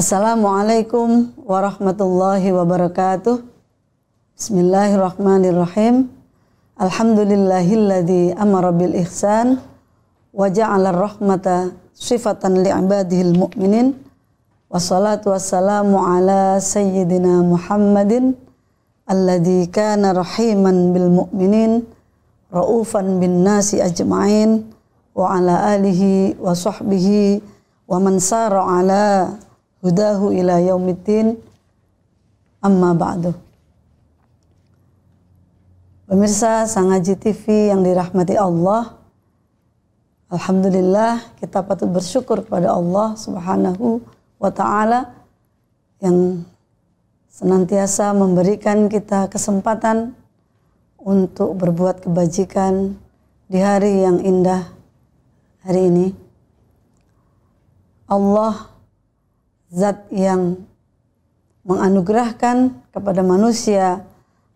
Assalamualaikum warahmatullahi wabarakatuh. Bismillahirrahmanirrahim. Alhamdulillahilladzi amara bil ihsan wa ja'ala rahmata sifatan li'ibadihil mu'minin. Wassalatu wassalamu ala sayyidina Muhammadin alladzi kana rahiman bil mu'minin raufan bin nasi ajma'in wa ala alihi wa sahbihi wa man sara ala hudahu ila yaumiddin, amma ba'du. Pemirsa Sang Haji TV yang dirahmati Allah, alhamdulillah kita patut bersyukur kepada Allah Subhanahu wa ta'ala yang senantiasa memberikan kita kesempatan untuk berbuat kebajikan di hari yang indah hari ini. Allah, Zat yang menganugerahkan kepada manusia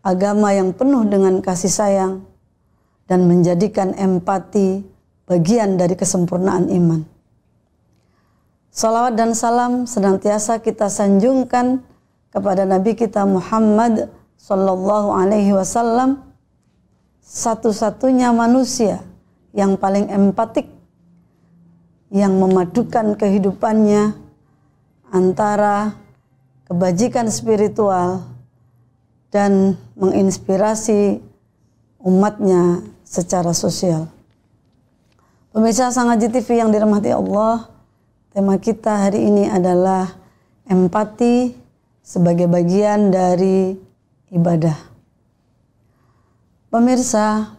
agama yang penuh dengan kasih sayang dan menjadikan empati bagian dari kesempurnaan iman. Salawat dan salam senantiasa kita sanjungkan kepada Nabi kita Muhammad sallallahu alaihi wasallam, satu-satunya manusia yang paling empatik, yang memadukan kehidupannya antara kebajikan spiritual dan menginspirasi umatnya secara sosial. Pemirsa Sang Haji TV yang dirahmati Allah, tema kita hari ini adalah empati sebagai bagian dari ibadah. Pemirsa,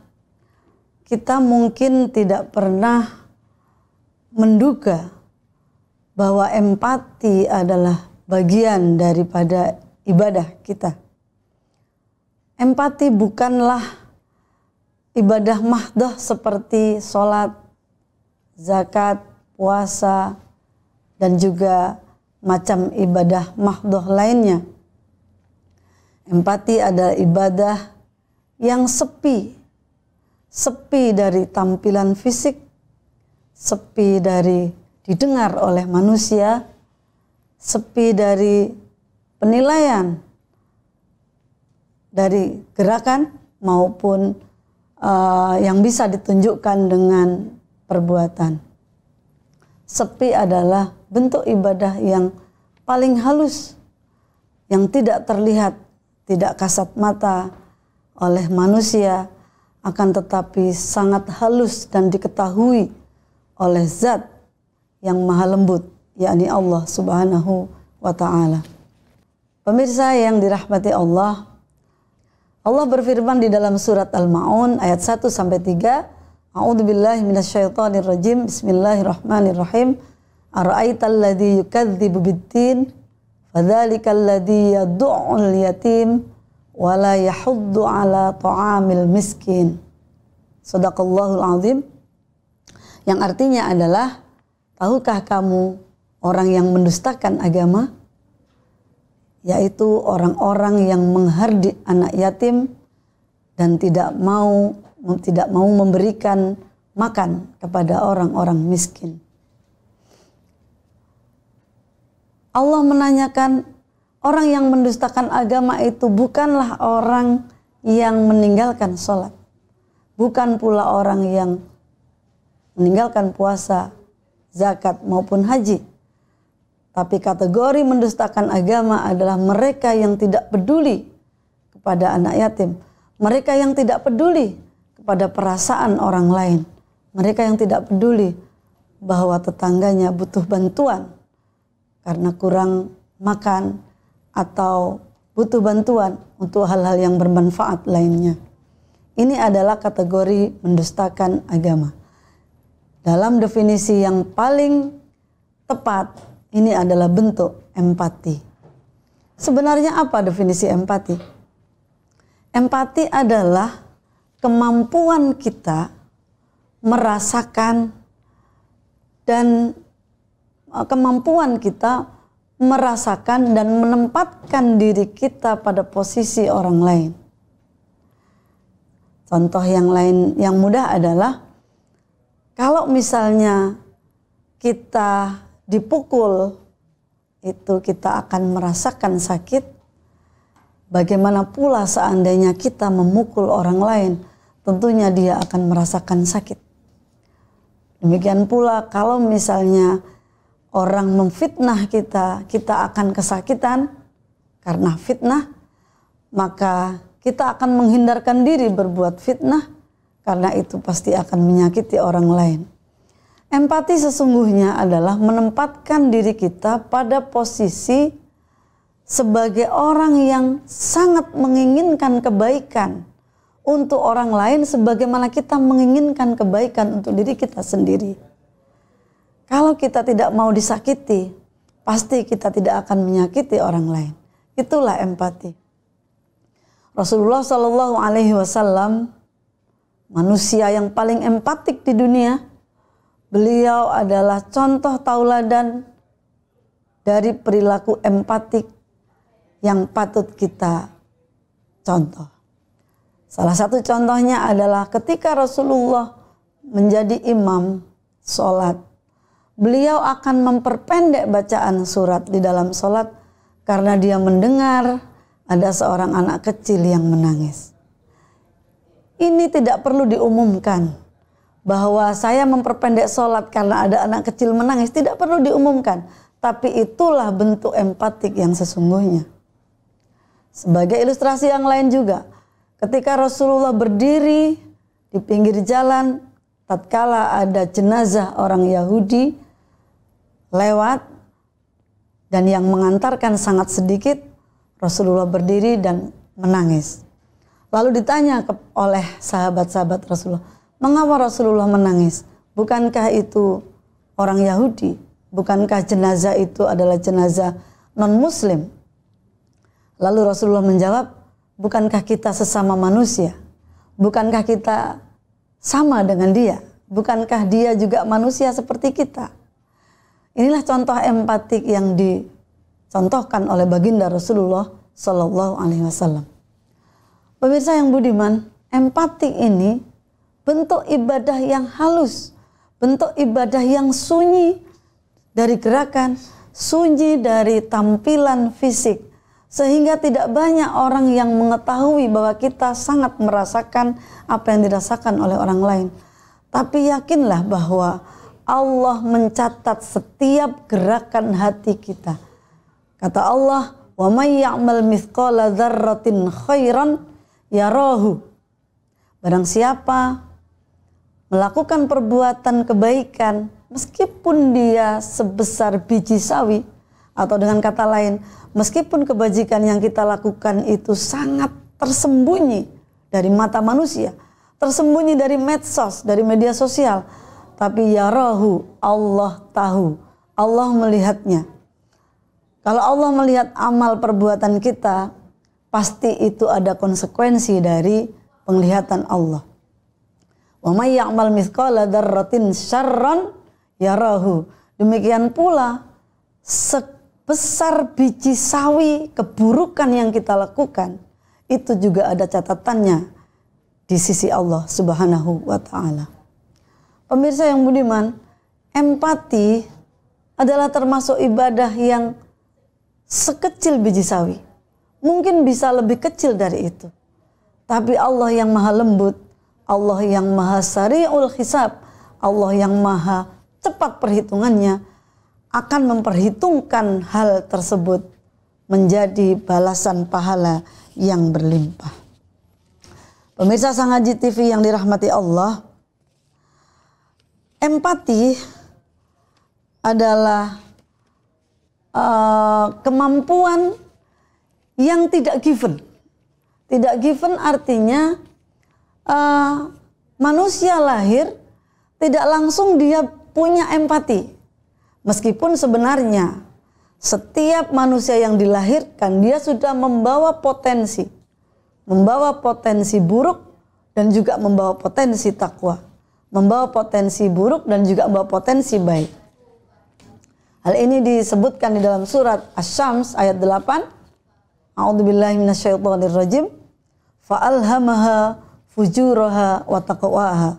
kita mungkin tidak pernah menduga bahwa empati adalah bagian daripada ibadah kita. Empati bukanlah ibadah mahdoh seperti sholat, zakat, puasa, dan juga macam ibadah mahdoh lainnya. Empati adalah ibadah yang sepi dari tampilan fisik, sepi dari didengar oleh manusia, sepi dari penilaian dari gerakan maupun yang bisa ditunjukkan dengan perbuatan. Sepi adalah bentuk ibadah yang paling halus, yang tidak terlihat, tidak kasat mata oleh manusia, akan tetapi sangat halus dan diketahui oleh Zat yang maha lembut, yakni Allah Subhanahu wa ta'ala. Pemirsa yang dirahmati Allah, Allah berfirman di dalam surat Al-Ma'un ayat 1-3, A'udzubillahi minasyaitonirrajim, Bismillahirrahmanirrahim, Ara'aital ladzi yukadzibu biddin, fadzalikal ladzi yad'ul yatim wa la yahuddu ala ta'amil miskin. Shadaqallahul azim. Yang artinya adalah, tahukah kamu orang yang mendustakan agama, yaitu orang-orang yang menghardik anak yatim dan tidak mau memberikan makan kepada orang-orang miskin. Allah menanyakan, orang yang mendustakan agama itu bukanlah orang yang meninggalkan sholat, bukan pula orang yang meninggalkan puasa, zakat maupun haji. Tapi kategori mendustakan agama adalah mereka yang tidak peduli kepada anak yatim, mereka yang tidak peduli kepada perasaan orang lain, mereka yang tidak peduli bahwa tetangganya butuh bantuan karena kurang makan atau butuh bantuan untuk hal-hal yang bermanfaat lainnya. Ini adalah kategori mendustakan agama. Dalam definisi yang paling tepat, ini adalah bentuk empati. Sebenarnya apa definisi empati? Empati adalah kemampuan kita merasakan dan menempatkan diri kita pada posisi orang lain. Contoh yang lain yang mudah adalah kalau misalnya kita dipukul itu kita akan merasakan sakit. Bagaimana pula seandainya kita memukul orang lain, tentunya dia akan merasakan sakit. Demikian pula kalau misalnya orang memfitnah kita, kita akan kesakitan karena fitnah, maka kita akan menghindarkan diri berbuat fitnah, karena itu pasti akan menyakiti orang lain. Empati sesungguhnya adalah menempatkan diri kita pada posisi sebagai orang yang sangat menginginkan kebaikan untuk orang lain sebagaimana kita menginginkan kebaikan untuk diri kita sendiri. Kalau kita tidak mau disakiti, pasti kita tidak akan menyakiti orang lain. Itulah empati. Rasulullah Shallallahu Alaihi Wasallam, manusia yang paling empatik di dunia. Beliau adalah contoh tauladan dari perilaku empatik yang patut kita contoh. Salah satu contohnya adalah ketika Rasulullah menjadi imam sholat, beliau akan memperpendek bacaan surat di dalam sholat karena dia mendengar ada seorang anak kecil yang menangis. Ini tidak perlu diumumkan bahwa saya memperpendek sholat karena ada anak kecil menangis, tidak perlu diumumkan. Tapi itulah bentuk empatik yang sesungguhnya. Sebagai ilustrasi yang lain juga, ketika Rasulullah berdiri di pinggir jalan, tatkala ada jenazah orang Yahudi lewat dan yang mengantarkan sangat sedikit, Rasulullah berdiri dan menangis. Lalu ditanya oleh sahabat-sahabat Rasulullah, mengapa Rasulullah menangis? Bukankah itu orang Yahudi? Bukankah jenazah itu adalah jenazah non-muslim? Lalu Rasulullah menjawab, bukankah kita sesama manusia? Bukankah kita sama dengan dia? Bukankah dia juga manusia seperti kita? Inilah contoh empatik yang dicontohkan oleh baginda Rasulullah Shallallahu Alaihi Wasallam. Pemirsa yang budiman, empatik ini bentuk ibadah yang halus, bentuk ibadah yang sunyi dari gerakan, sunyi dari tampilan fisik, sehingga tidak banyak orang yang mengetahui bahwa kita sangat merasakan apa yang dirasakan oleh orang lain. Tapi yakinlah bahwa Allah mencatat setiap gerakan hati kita. Kata Allah, "Wa may ya'mal mithqala dzarratin khairan yarahu." Barang siapa melakukan perbuatan kebaikan meskipun dia sebesar biji sawi, atau dengan kata lain, meskipun kebajikan yang kita lakukan itu sangat tersembunyi dari mata manusia, tersembunyi dari medsos, dari media sosial, tapi yarahu, Allah tahu, Allah melihatnya. Kalau Allah melihat amal perbuatan kita, pasti itu ada konsekuensi dari penglihatan Allah. Wa may ya'mal mithqala dzarratin syarran yarahu. Demikian pula sebesar biji sawi keburukan yang kita lakukan, itu juga ada catatannya di sisi Allah Subhanahu wa taala. Pemirsa yang budiman, empati adalah termasuk ibadah yang sekecil biji sawi. Mungkin bisa lebih kecil dari itu. Tapi Allah yang maha lembut, Allah yang maha sari'ul hisab, Allah yang maha cepat perhitungannya, akan memperhitungkan hal tersebut menjadi balasan pahala yang berlimpah. Pemirsa Sang Haji TV yang dirahmati Allah, empati adalah kemampuan yang tidak given. Tidak given artinya manusia lahir tidak langsung dia punya empati. Meskipun sebenarnya setiap manusia yang dilahirkan dia sudah membawa potensi buruk dan juga membawa potensi takwa, membawa potensi buruk dan juga membawa potensi baik. Hal ini disebutkan di dalam surat Asy-Syams ayat 8. A'udzubillahi minasyaitonirrajim. Fa'alhamaha fujuraha wa taqwaha.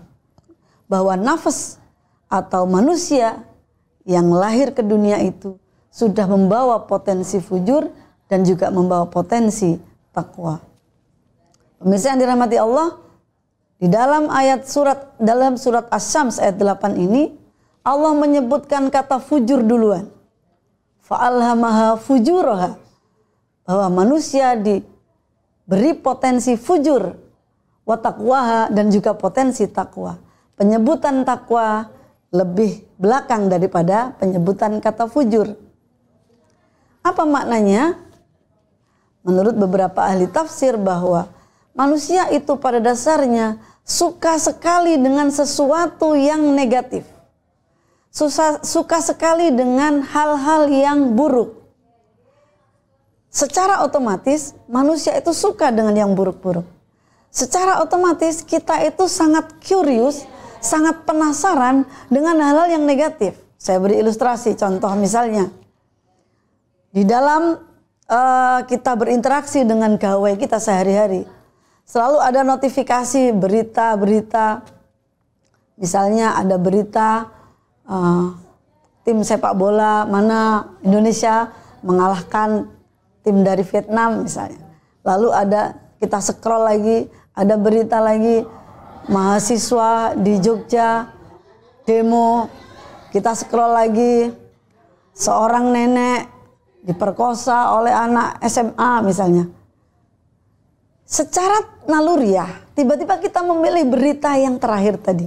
Bahwa nafas atau manusia yang lahir ke dunia itu sudah membawa potensi fujur dan juga membawa potensi takwa. Pemirsa yang dirahmati Allah, di dalam surat Asy-Syams ayat 8 ini Allah menyebutkan kata fujur duluan. Fa'alhamaha fujuraha, bahwa manusia diberi potensi fujur, wa taqwaha, dan juga potensi takwa. Penyebutan takwa lebih belakang daripada penyebutan kata fujur. Apa maknanya? Menurut beberapa ahli tafsir bahwa manusia itu pada dasarnya suka sekali dengan sesuatu yang negatif. Suka sekali dengan hal-hal yang buruk. Secara otomatis manusia itu suka dengan yang buruk-buruk. Secara otomatis kita itu sangat curious, sangat penasaran dengan hal-hal yang negatif. Saya beri ilustrasi, contoh misalnya. Di dalam kita berinteraksi dengan gawai kita sehari-hari, selalu ada notifikasi berita-berita. Misalnya ada berita tim sepak bola mana Indonesia mengalahkan tim dari Vietnam misalnya. Lalu kita scroll lagi, ada berita lagi mahasiswa di Jogja demo. Kita scroll lagi, seorang nenek diperkosa oleh anak SMA misalnya. Secara naluriah, tiba-tiba kita memilih berita yang terakhir tadi.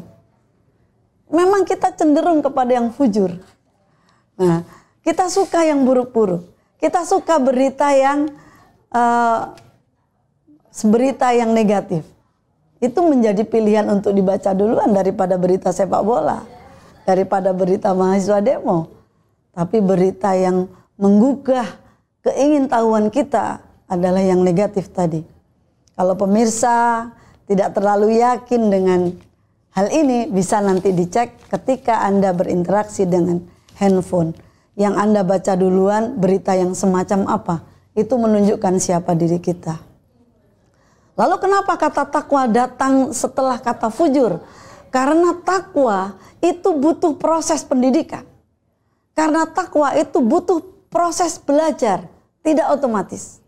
Memang kita cenderung kepada yang fujur. Nah, kita suka yang buruk-buruk. Kita suka berita yang negatif. Itu menjadi pilihan untuk dibaca duluan daripada berita sepak bola, daripada berita mahasiswa demo. Tapi berita yang menggugah keingintahuan kita adalah yang negatif tadi. Kalau pemirsa tidak terlalu yakin dengan hal ini, bisa nanti dicek ketika Anda berinteraksi dengan handphone. Yang Anda baca duluan berita yang semacam apa, itu menunjukkan siapa diri kita. Lalu kenapa kata takwa datang setelah kata fujur? Karena takwa itu butuh proses pendidikan. Karena takwa itu butuh proses belajar, tidak otomatis.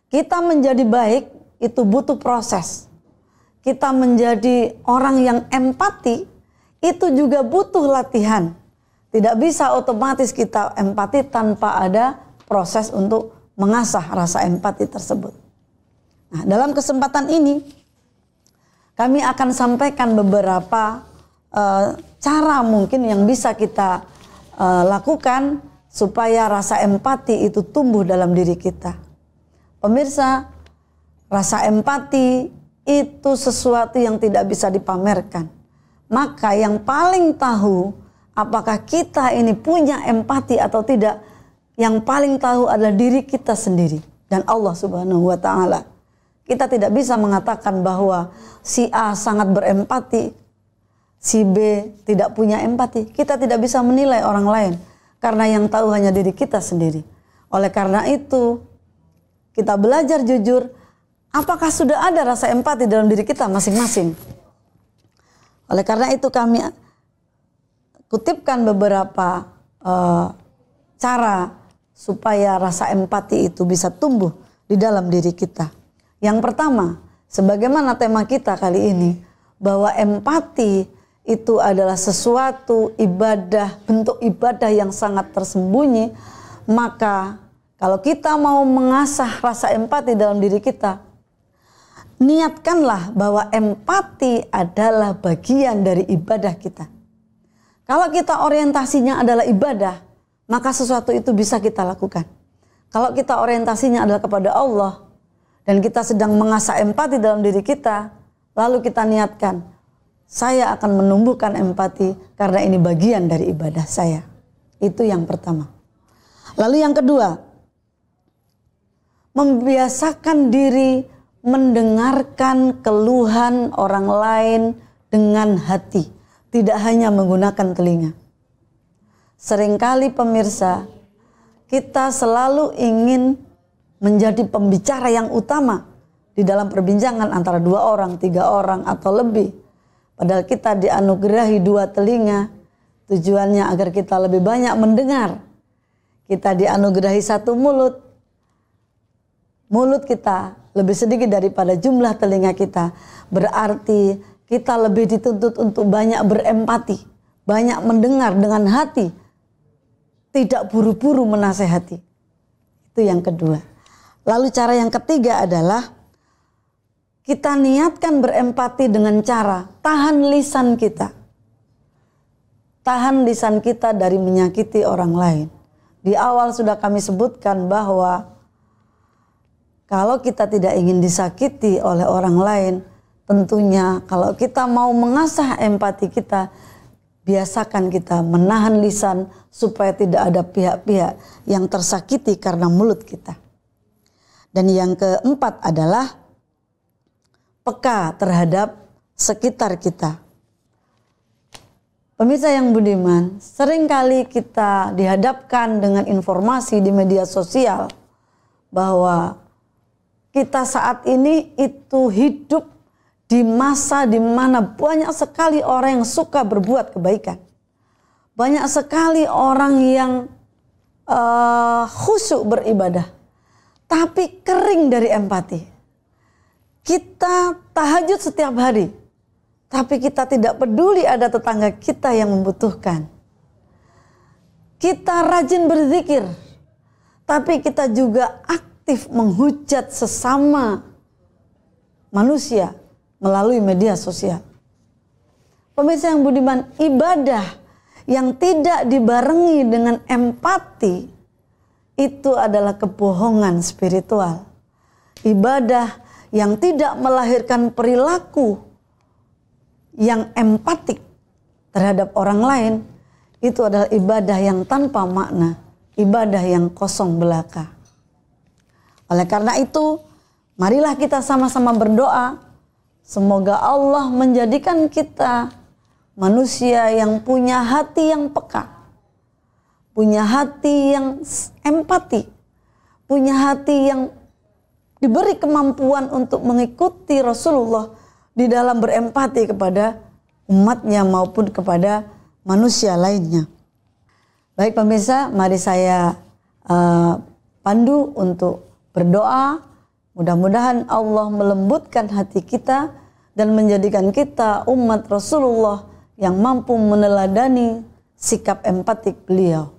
Kita menjadi baik itu butuh proses. Kita menjadi orang yang empati itu juga butuh latihan. Tidak bisa otomatis kita empati tanpa ada proses untuk mengasah rasa empati tersebut. Nah, dalam kesempatan ini kami akan sampaikan beberapa cara mungkin yang bisa kita lakukan supaya rasa empati itu tumbuh dalam diri kita. Pemirsa, rasa empati itu sesuatu yang tidak bisa dipamerkan. Maka yang paling tahu apakah kita ini punya empati atau tidak, yang paling tahu adalah diri kita sendiri dan Allah Subhanahu wa taala. Kita tidak bisa mengatakan bahwa si A sangat berempati, si B tidak punya empati. Kita tidak bisa menilai orang lain karena yang tahu hanya diri kita sendiri. Oleh karena itu, kita belajar jujur, apakah sudah ada rasa empati dalam diri kita masing-masing. Oleh karena itu kami kutipkan beberapa cara supaya rasa empati itu bisa tumbuh di dalam diri kita. Yang pertama, sebagaimana tema kita kali ini, bahwa empati itu adalah sesuatu ibadah, bentuk ibadah yang sangat tersembunyi. Maka kalau kita mau mengasah rasa empati dalam diri kita, niatkanlah bahwa empati adalah bagian dari ibadah kita. Kalau kita orientasinya adalah ibadah, maka sesuatu itu bisa kita lakukan. Kalau kita orientasinya adalah kepada Allah, dan kita sedang mengasah empati dalam diri kita, lalu kita niatkan, saya akan menumbuhkan empati karena ini bagian dari ibadah saya. Itu yang pertama. Lalu yang kedua, membiasakan diri mendengarkan keluhan orang lain dengan hati, tidak hanya menggunakan telinga. Seringkali pemirsa, kita selalu ingin menjadi pembicara yang utama di dalam perbincangan antara 2 orang, 3 orang atau lebih. Padahal kita dianugerahi 2 telinga, tujuannya agar kita lebih banyak mendengar. kita dianugerahi satu mulut. Mulut kita lebih sedikit daripada jumlah telinga kita. Berarti kita lebih dituntut untuk banyak berempati, banyak mendengar dengan hati, tidak buru-buru menasehati. Itu yang kedua. Lalu cara yang ketiga adalah kita niatkan berempati dengan cara tahan lisan kita. Tahan lisan kita dari menyakiti orang lain. Di awal sudah kami sebutkan bahwa kalau kita tidak ingin disakiti oleh orang lain, tentunya kalau kita mau mengasah empati kita, biasakan kita menahan lisan supaya tidak ada pihak-pihak yang tersakiti karena mulut kita. Dan yang keempat adalah peka terhadap sekitar kita. Pemirsa yang budiman, seringkali kita dihadapkan dengan informasi di media sosial bahwa kita saat ini itu hidup di masa di mana banyak sekali orang yang suka berbuat kebaikan. Banyak sekali orang yang khusyuk beribadah, tapi kering dari empati. Kita tahajud setiap hari, tapi kita tidak peduli ada tetangga kita yang membutuhkan. Kita rajin berzikir, tapi kita juga aktif menghujat sesama manusia melalui media sosial. Pemirsa yang budiman, ibadah yang tidak dibarengi dengan empati itu adalah kebohongan spiritual. Ibadah yang tidak melahirkan perilaku yang empatik terhadap orang lain, itu adalah ibadah yang tanpa makna, ibadah yang kosong belaka. Oleh karena itu, marilah kita sama-sama berdoa, semoga Allah menjadikan kita manusia yang punya hati yang peka, punya hati yang empati, punya hati yang diberi kemampuan untuk mengikuti Rasulullah di dalam berempati kepada umatnya maupun kepada manusia lainnya. Baik pemirsa, mari saya pandu untuk berdoa. Mudah-mudahan Allah melembutkan hati kita dan menjadikan kita umat Rasulullah yang mampu meneladani sikap empatik beliau.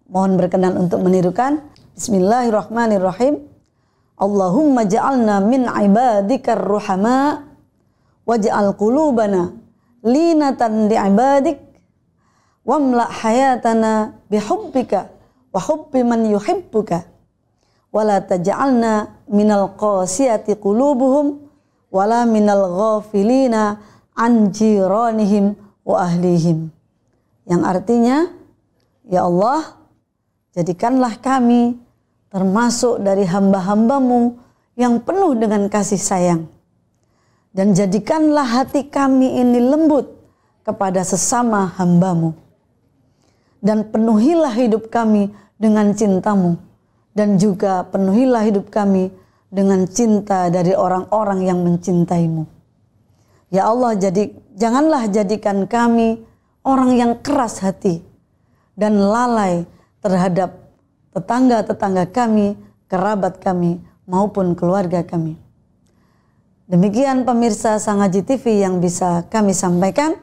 Mohon berkenan untuk menirukan. Bismillahirrahmanirrahim. Allahumma ja'alna min ibadikar ruhama waj'al qulubana linatan li'ibadik wamla hayatana bihubbika wa hubbi man yuhibbuka wala taj'alna minal qasiyati qulubuhum wala minal ghafilina an jiranihim wa ahlihim. Yang artinya, ya Allah, jadikanlah kami termasuk dari hamba-hambamu yang penuh dengan kasih sayang. Dan jadikanlah hati kami ini lembut kepada sesama hambamu. Dan penuhilah hidup kami dengan cintamu. Dan juga penuhilah hidup kami dengan cinta dari orang-orang yang mencintaimu. Ya Allah, janganlah jadikan kami orang yang keras hati dan lalai terhadap tetangga-tetangga kami, kerabat kami, maupun keluarga kami. Demikian pemirsa Sangaji TV yang bisa kami sampaikan.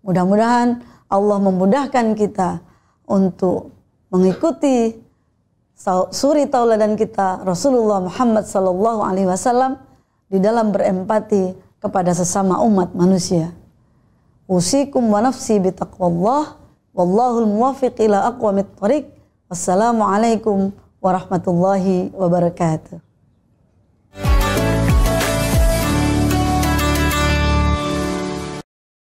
Mudah-mudahan Allah memudahkan kita untuk mengikuti suri tauladan kita Rasulullah Muhammad SAW di dalam berempati kepada sesama umat manusia. Usikum wa nafsi bitaqwallah wallahul muwaffiq ila aqwamit thoriq. Wassalamualaikum warahmatullahi wabarakatuh.